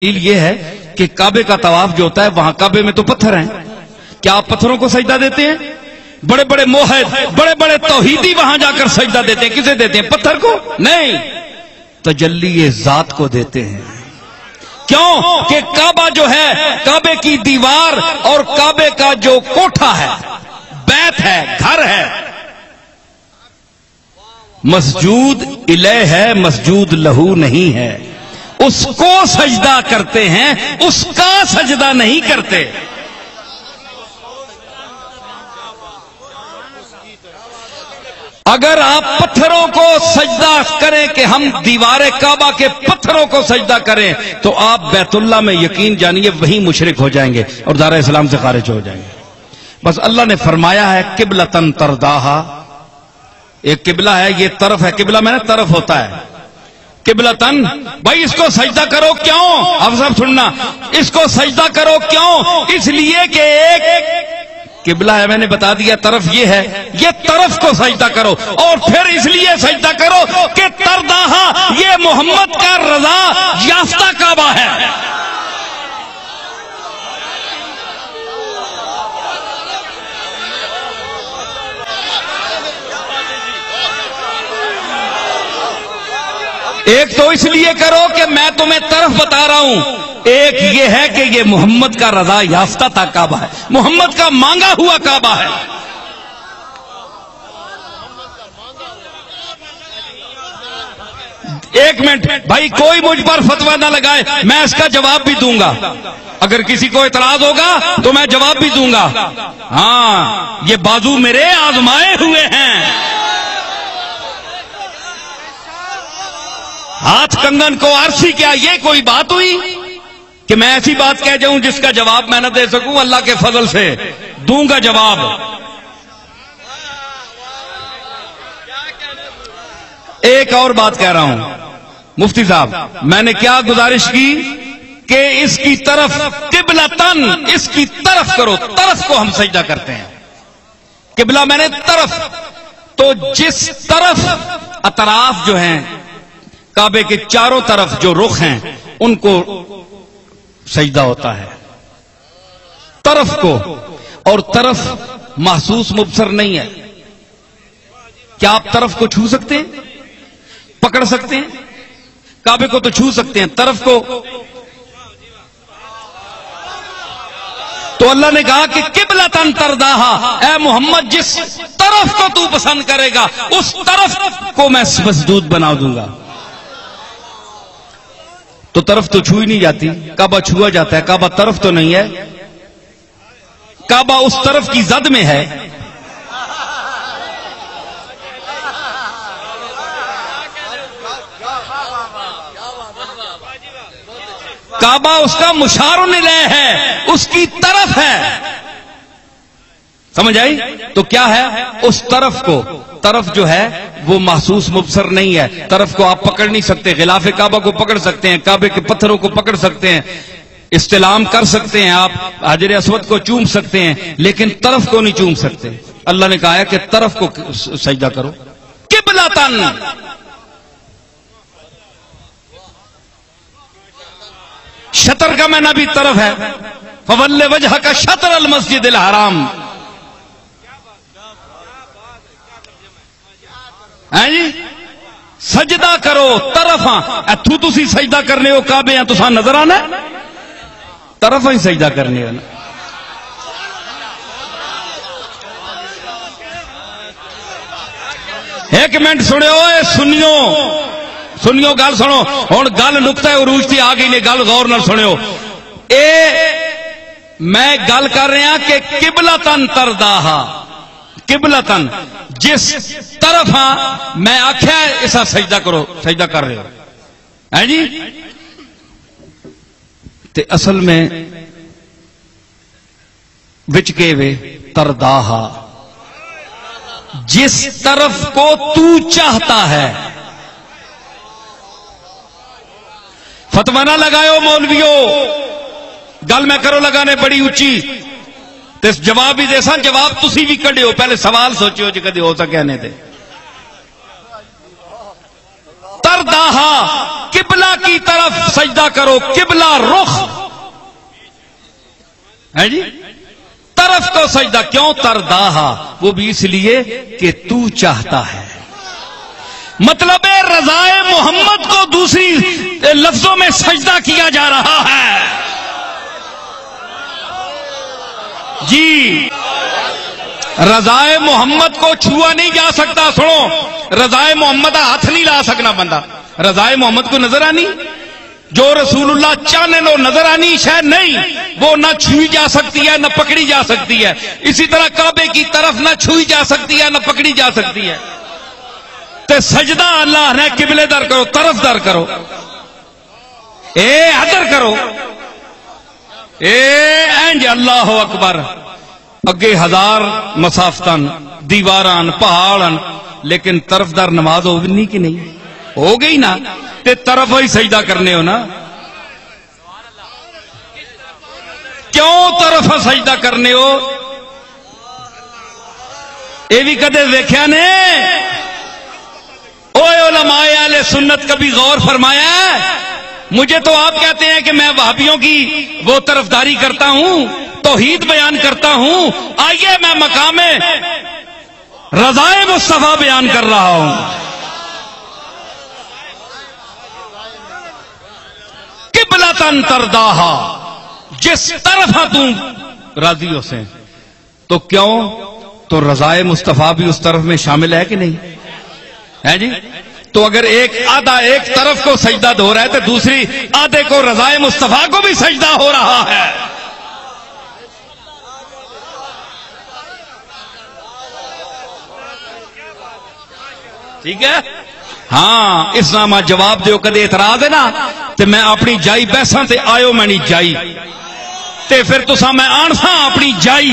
یہ ہے کہ کعبے کا طواف جو ہوتا ہے وہاں کعبے میں تو پتھر ہیں، کیا آپ پتھروں کو سجدہ دیتے ہیں؟ بڑے بڑے موحد بڑے بڑے توحیدی وہاں جا کر سجدہ دیتے ہیں، کسے دیتے ہیں؟ پتھر کو نہیں، تجلی ذات کو دیتے ہیں۔ کیوں کہ کعبہ جو ہے، کعبے کی دیوار اور کعبے کا جو کوٹھا ہے، بیت ہے، گھر ہے، مسجود الیہ ہے، مسجود لہو نہیں ہے۔ اس کو سجدہ کرتے ہیں، اس کا سجدہ نہیں کرتے۔ اگر آپ پتھروں کو سجدہ کریں کہ ہم دیوار کعبہ کے پتھروں کو سجدہ کریں تو آپ بیت اللہ میں یقین جانیے وہیں مشرک ہو جائیں گے اور دار اسلام سے خارج ہو جائیں گے۔ بس اللہ نے فرمایا ہے قبلۃً ترضاھا، ایک قبلہ ہے، یہ طرف ہے، قبلہ میں نے طرف ہوتا ہے، قبلۃً، بھائی اس کو سجدہ کرو کیوں؟ اب سب سننا، اس کو سجدہ کرو کیوں؟ اس لیے کہ ایک قبلہ ہے، میں نے بتا دیا، طرف یہ ہے، یہ طرف کو سجدہ کرو، اور پھر اس لیے سجدہ کرو کہ ترضاھا، یہ محمد کا رضا یافتہ کعبہ ہے۔ ایک تو اس لیے کرو کہ میں تمہیں طرف بتا رہا ہوں، ایک یہ ہے کہ یہ محمد کا رضا یافتہ تھا کعبہ ہے، محمد کا مانگا ہوا کعبہ ہے۔ ایک منٹ بھائی، کوئی مجھ پر فتویٰ نہ لگائے، میں اس کا جواب بھی دوں گا، اگر کسی کو اعتراض ہوگا تو میں جواب بھی دوں گا۔ ہاں، یہ بازو میرے آزمائے ہوئے ہیں، ہاتھ کنگن کو عرصی، کیا یہ کوئی بات ہوئی کہ میں ایسی بات کہہ جاؤں جس کا جواب میں نہ دے سکوں؟ اللہ کے فضل سے دوں گا جواب۔ ایک اور بات کہہ رہا ہوں مفتی صاحب، میں نے کیا گزارش کی کہ اس کی طرف قبلۃً، اس کی طرف کرو، طرف کو ہم سجدہ کرتے ہیں، قبلہ میں نے طرف، تو جس طرف اطراف جو ہیں کعبے کے چاروں طرف جو رخ ہیں ان کو سجدہ ہوتا ہے، طرف کو، اور طرف محسوس مبصر نہیں ہے۔ کیا آپ طرف کو چھو سکتے ہیں؟ پکڑ سکتے ہیں؟ کعبے کو تو چھو سکتے ہیں، طرف کو؟ تو اللہ نے کہا کہ قبلۃً ترضاھا، اے محمد جس طرف کو تو پسند کرے گا اس طرف کو میں مسجود بنا دوں گا۔ تو طرف تو چھوئی نہیں جاتی، کعبہ چھوا جاتا ہے، کعبہ طرف تو نہیں ہے، کعبہ اس طرف کی زد میں ہے۔ کعبہ اس کا مشار الیہ ہے، اس کی طرف ہے، سمجھ آئی؟ تو کیا ہے؟ اس طرف کو، طرف جو ہے وہ محسوس مبصر نہیں ہے، طرف کو آپ پکڑ نہیں سکتے، غلاف کعبہ کو پکڑ سکتے ہیں، کعبے کے پتھروں کو پکڑ سکتے ہیں، استلام کر سکتے ہیں، آپ حجر اسود کو چوم سکتے ہیں، لیکن طرف کو نہیں چوم سکتے۔ اللہ نے کہا ہے کہ طرف کو سجدہ کرو، قبلۃً۔ شطر کا معنی بھی طرف ہے، فول وجہک شطر المسجد الحرام، جی سجدہ کرو طرف، اتھو تسی سجدہ کرنے ہو کعبے ہیں تساں نظر آنا ہے، طرف ہی سجدہ کرنے ہو نا۔ ایک منٹ سنو، اے سنیو گل سنو، ہن گل نقطہ عروج تھی آ گئی نے، گل غور نال سنو۔ میں گل کر رہا کہ قبلۃً ترضاھا، قبلۃً جس طرف، ہاں میں آخیا ایسا سجدہ کرو، سجدہ کر رہے ہو ہے جی، تے اصل میں وچ کے وے ترضاھا، جس طرف کو تو چاہتا ہے۔ فتویٰ نہ لگاؤ مولویو، گل میں کرو لگانے بڑی اچھی، تے جواب بھی دے سا، جواب تسی بھی کڈے ہو، پہلے سوال سوچو جی کدی ہو سکے نہیں تے۔ ترضاھا قبلہ کی طرف سجدہ کرو، قبلہ رخ ہے جی، طرف کو سجدہ کیوں ترداہا، وہ بھی اس لیے کہ تو چاہتا ہے. مطلب رضائے محمد کو دوسری لفظوں میں سجدہ کیا جا رہا ہے. جی رضائے محمد کو چھوا نہیں جا سکتا. سنو، رضائے محمد ہاتھ نہیں لا سکنا بندہ. رضائے محمد کو نظر آنی، جو رسول اللہ چاہنے لو نظر آنی شاید نہیں، وہ نہ چھوئی جا سکتی ہے نہ پکڑی جا سکتی ہے. اسی طرح کعبے کی طرف نہ چھوئی جا سکتی ہے نہ پکڑی جا سکتی ہے. تے سجدہ اللہ نے قبلے در کرو، طرف در کرو، اے ادھر کرو، اے اینج اللہ اکبر. اگے ہزار مسافتن دیواران پہاڑن، لیکن طرف دار نماز ہوگی کہ نہیں؟ ہو گئی نا. تے طرف ہی سجدہ کرنے ہو نا. کیوں طرف سجدہ کرنے ہو؟ اے بھی کدے دیکھیا نے اوے علماء اہل سنت کبھی غور فرمایا ہے؟ مجھے تو آپ کہتے ہیں کہ میں وہابیوں کی وہ طرفداری کرتا ہوں، توحید بیان کرتا ہوں. آئیے میں مقام رضائے مصطفیٰ بیان کر رہا ہوں. قبلتن ترداہا، جس طرف تم راضی ہو سے. تو کیوں؟ تو رضائے مصطفیٰ بھی اس طرف میں شامل ہے کہ نہیں ہے جی؟ تو اگر ایک آدھا ایک طرف کو سجدہ ہو رہا ہے تو دوسری آدھے کو رضائے مصطفیٰ کو بھی سجدہ ہو رہا ہے. ٹھیک ہے؟ ہاں اس نامہ جواب دیو. کدے اعتراض ہے نا تے میں اپنی جائی بیساں تے آئیو میں نہیں جائی تے پھر تساں میں آنساں اپنی جائی.